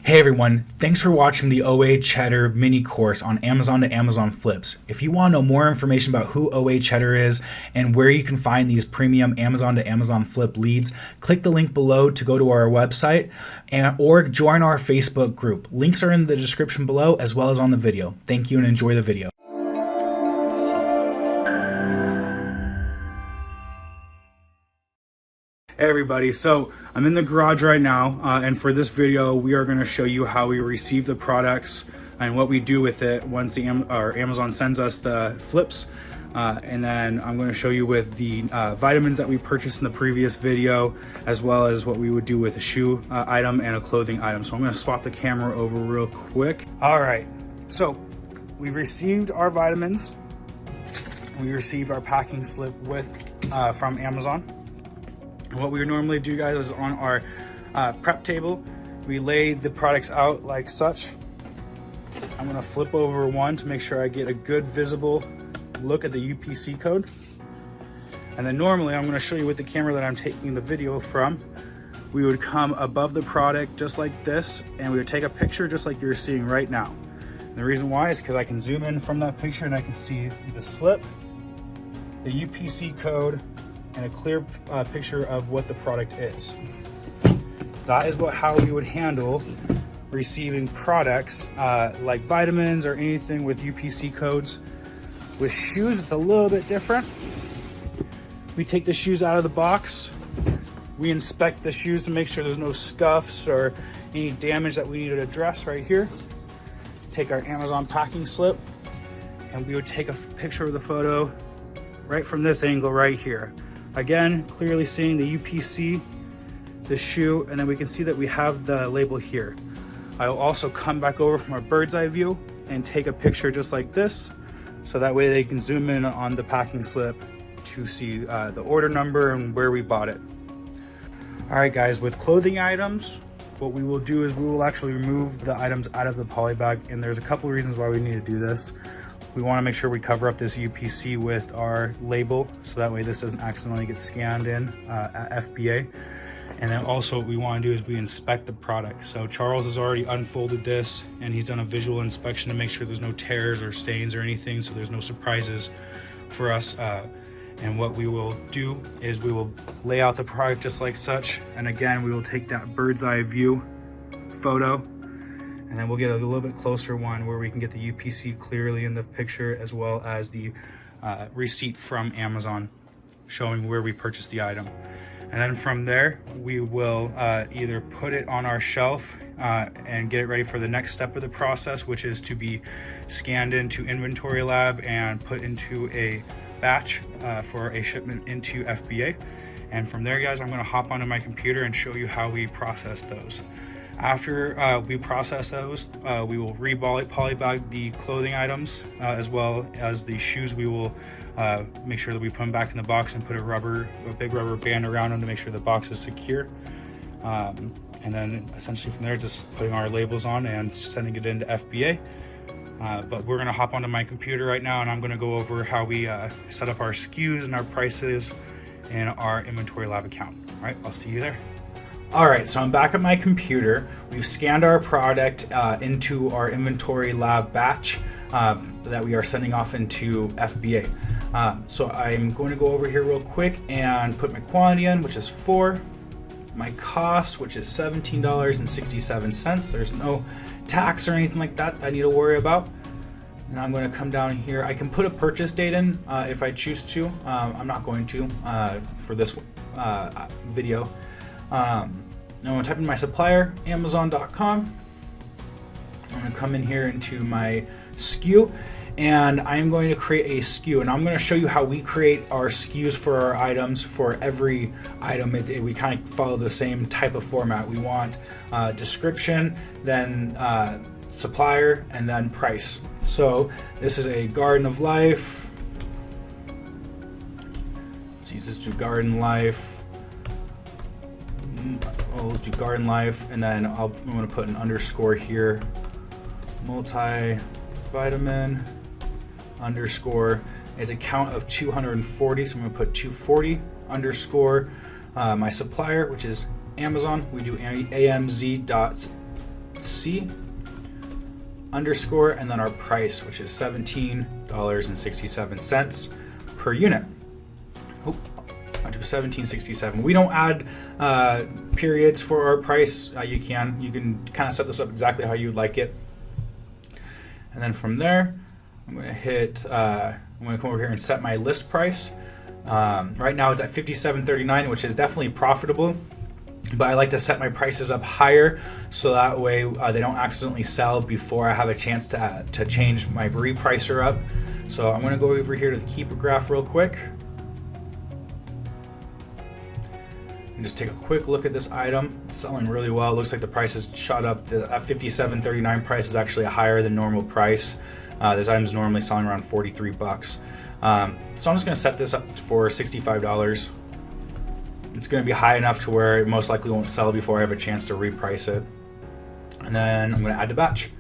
Hey everyone, thanks for watching the OA Cheddar mini course on Amazon to Amazon flips. If you want to know more information about who OA Cheddar is and where you can find these premium Amazon to Amazon flip leads, click the link below to go to our website or join our Facebook group. Links are in the description below as well as on the video. Thank you and enjoy the video. Hey everybody, so I'm in the garage right now and for this video we are going to show you how we receive the products and what we do with it once Amazon sends us the flips, and then I'm going to show you with the vitamins that we purchased in the previous video, as well as what we would do with a shoe item and a clothing item. So I'm going to swap the camera over real quick. Alright, so we've received our vitamins, we received our packing slip from Amazon. What we normally do, guys, is on our prep table, we lay the products out like such. I'm going to flip over one to make sure I get a good visible look at the UPC code. And then normally I'm going to show you with the camera that I'm taking the video from. We would come above the product just like this, and we would take a picture just like you're seeing right now. And the reason why is because I can zoom in from that picture and I can see the slip, the UPC code, and a clear picture of what the product is. That is how we would handle receiving products like vitamins or anything with UPC codes. With shoes, it's a little bit different. We take the shoes out of the box. We inspect the shoes to make sure there's no scuffs or any damage that we need to address right here. Take our Amazon packing slip, and we would take a picture of the photo right from this angle right here. Again, clearly seeing the UPC, the shoe, and then we can see that we have the label here. I'll also come back over from our bird's eye view and take a picture just like this, so that way they can zoom in on the packing slip to see the order number and where we bought it. All right, guys, with clothing items, what we will do is we will actually remove the items out of the poly bag, and there's a couple reasons why we need to do this. We want to make sure we cover up this UPC with our label, so that way this doesn't accidentally get scanned in at FBA. And then also what we want to do is we inspect the product. So Charles has already unfolded this and he's done a visual inspection to make sure there's no tears or stains or anything, so there's no surprises for us. And what we will do is we will lay out the product just like such, and again we will take that bird's eye view photo, and then we'll get a little bit closer one where we can get the UPC clearly in the picture, as well as the receipt from Amazon showing where we purchased the item. And then from there, we will either put it on our shelf and get it ready for the next step of the process, which is to be scanned into Inventory Lab and put into a batch for a shipment into FBA. And from there, guys, I'm going to hop onto my computer and show you how we process those. After we process those, we will polybag the clothing items as well as the shoes. We will make sure that we put them back in the box and put a big rubber band around them to make sure the box is secure. And then essentially from there, just putting our labels on and sending it into FBA. But we're going to hop onto my computer right now, and I'm going to go over how we set up our SKUs and our prices in our Inventory Lab account. All right, I'll see you there. All right, so I'm back at my computer. We've scanned our product into our Inventory Lab batch that we are sending off into FBA. So I'm going to go over here real quick and put my quantity in, which is 4. My cost, which is $17.67. There's no tax or anything like that I need to worry about. And I'm going to come down here. I can put a purchase date in if I choose to. I'm not going to for this video. I'm going to type in my supplier, Amazon.com. I'm going to come in here into my SKU, and I'm going to create a SKU, and I'm going to show you how we create our SKUs for our items. For every item, we kind of follow the same type of format. We want description, then supplier, and then price. So this is a Garden of Life. Let's use this to Garden Life. Let's do Garden Life, and then I'm going to put an underscore here, multivitamin underscore. It's a count of 240, so I'm going to put 240 underscore my supplier, which is Amazon. We do AMZ C underscore, and then our price, which is $17.67 per unit. Oh, I do $17.67. We don't add periods for our price. You can kind of set this up exactly how you would like it. And then from there, I'm going to come over here and set my list price. Right now it's at $57.39, which is definitely profitable. But I like to set my prices up higher so that way they don't accidentally sell before I have a chance to change my repricer up. So I'm going to go over here to the keeper graph real quick and just take a quick look at this item. It's selling really well. It looks like the price has shot up. The $57.39 price is actually a higher than normal price. This item is normally selling around 43 bucks. So I'm just going to set this up for $65. It's going to be high enough to where it most likely won't sell before I have a chance to reprice it. And then I'm going to add to batch.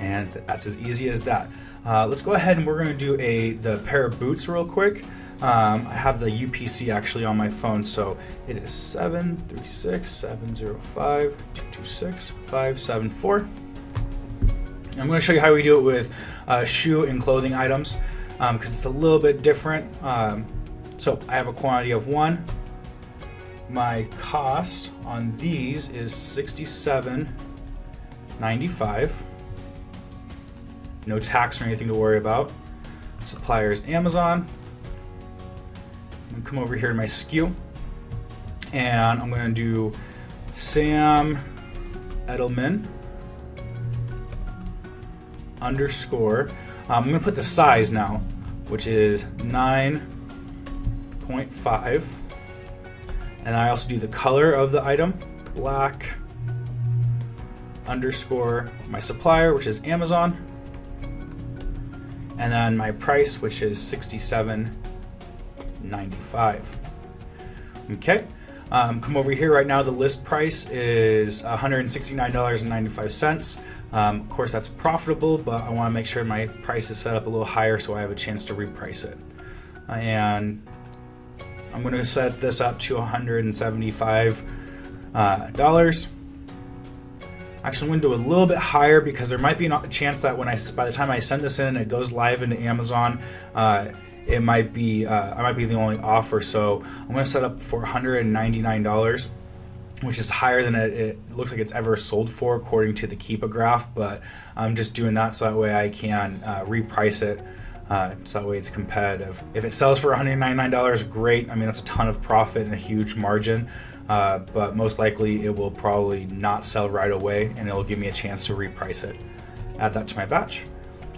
And that's as easy as that. Let's go ahead and we're going to do the pair of boots real quick. I have the UPC actually on my phone, so it is 736-705-226-574. I'm going to show you how we do it with shoe and clothing items because it's a little bit different. So I have a quantity of 1. My cost on these is $67.95. No tax or anything to worry about. Supplier's Amazon. I'm going to come over here to my SKU and I'm going to do Sam Edelman underscore. I'm going to put the size now, which is 9.5, and I also do the color of the item, black underscore my supplier, which is Amazon, and then my price, which is $67.95. Okay. Come over here right now. The list price is $169.95. Of course, that's profitable, but I want to make sure my price is set up a little higher so I have a chance to reprice it. And I'm going to set this up to $175. Actually, I'm going to do a little bit higher because there might be a chance that by the time I send this in and it goes live into Amazon, it might be I might be the only offer. So I'm going to set up for $199, which is higher than it looks like it's ever sold for according to the Keepa graph. But I'm just doing that so that way I can reprice it. So that way it's competitive. If it sells for $199, great. I mean, that's a ton of profit and a huge margin. But most likely it will probably not sell right away, and it'll give me a chance to reprice it. Add that to my batch,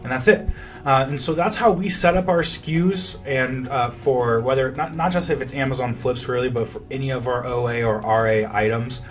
and that's it. And so that's how we set up our SKUs, and for whether not just if it's Amazon flips really, but for any of our OA or RA items,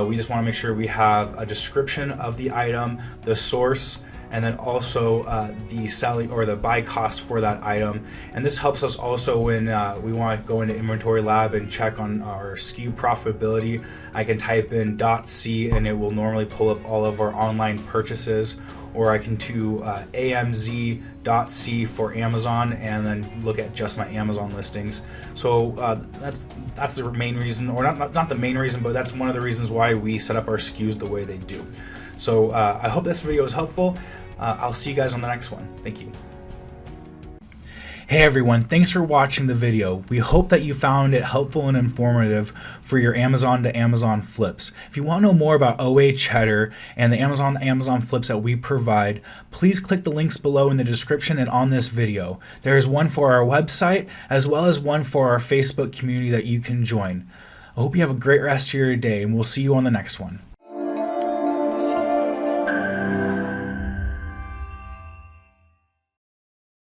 we just want to make sure we have a description of the item, the source, and then also the selling or the buy cost for that item. And this helps us also when we want to go into Inventory Lab and check on our SKU profitability. I can type in .c and it will normally pull up all of our online purchases, or I can do amz.c for Amazon and then look at just my Amazon listings. So that's the main reason, or not the main reason, but that's one of the reasons why we set up our SKUs the way they do. So I hope this video was helpful. I'll see you guys on the next one. Thank you. Hey everyone, thanks for watching the video. We hope that you found it helpful and informative for your Amazon to Amazon flips. If you want to know more about OA Cheddar and the Amazon to Amazon flips that we provide, please click the links below in the description and on this video. There is one for our website as well as one for our Facebook community that you can join. I hope you have a great rest of your day, and we'll see you on the next one.